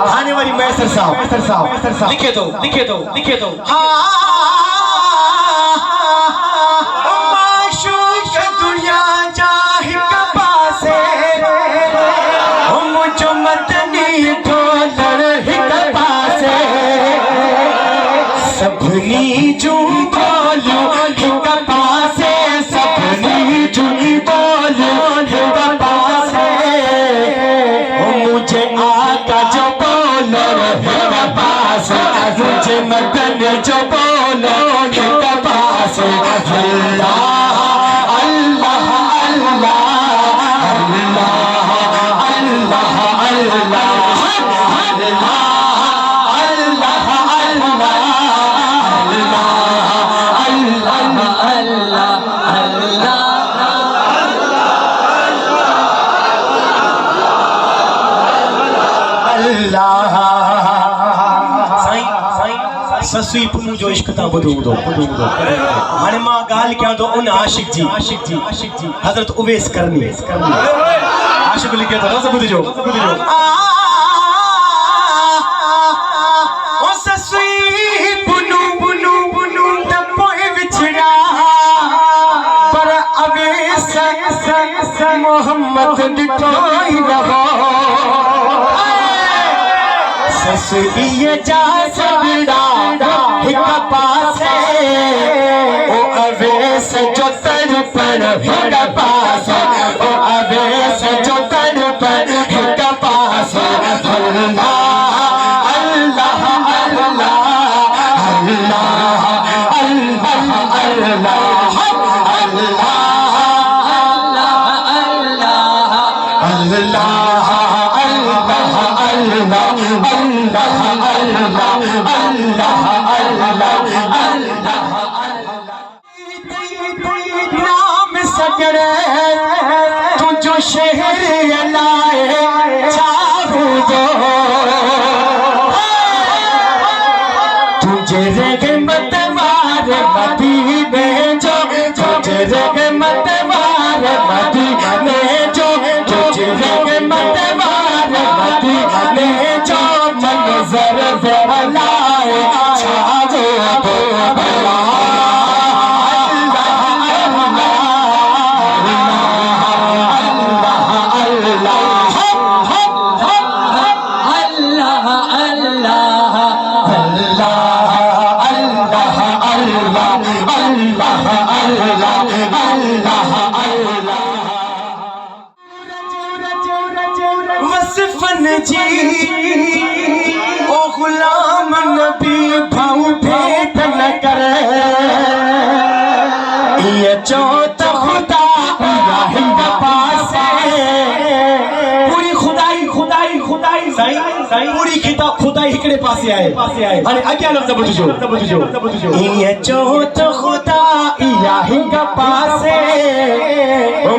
آنے والی میسر صاحب لکھے دو معشوق دنیا جاہی کا پاسے مجھو مدنی ڈھولر ہی کا پاسے سبنی جو بولو ہی کا پاسے سبنی جو بولو ہی کا پاسے مجھے آقا جو بولو ہی کا پاسے مجھے مدن جو بولو ہی کا پاسے اللہ اللہ اللہ اللہ سسوی پنو جو عشق تا بدو ہانے ماں گال کیا دو ان عاشق جی حضرت اویس کرنی عاشق لکھے تو نہ بدو جو او سسوی پنو دپوئے وچڑا پر اویس محمد ڈٹوئی رہو سسوی جا سبڑا ہکا پاسے او اویس جو تر پر ہکا پاسے او اویس جو تر پر ہکا پاسے اللہ اللہ اللہ اللہ اللہ نام سجڑے تو جو شہر لائے چاہو دو تجھے رحمت وار مدینے جو تجھے رحمت وار مدینے جو تجھے رحمت وار مدینے جو منظر لائے چاہو دو وصفن جی او غلام نبی بھاؤ بھیٹ نہ کرے یہ چوت خدا راہی کا پاسے پوری خدائی پوری خدائی ہکڑے پاسے آئے ہانے اگیا لفظ بجھو یہ چوت خدا الہی کا پاسے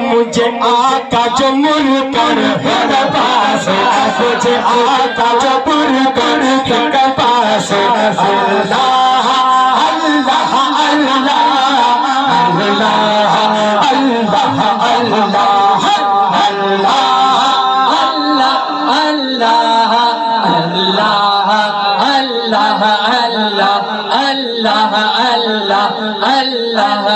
مجھے آقا جو مرکر ہر پاسے مجھے آقا جو مرکر ہر پاسے اللہ اللہ اللہ اللہ اللہ اللہ اللہ اللہ اللہ اللہ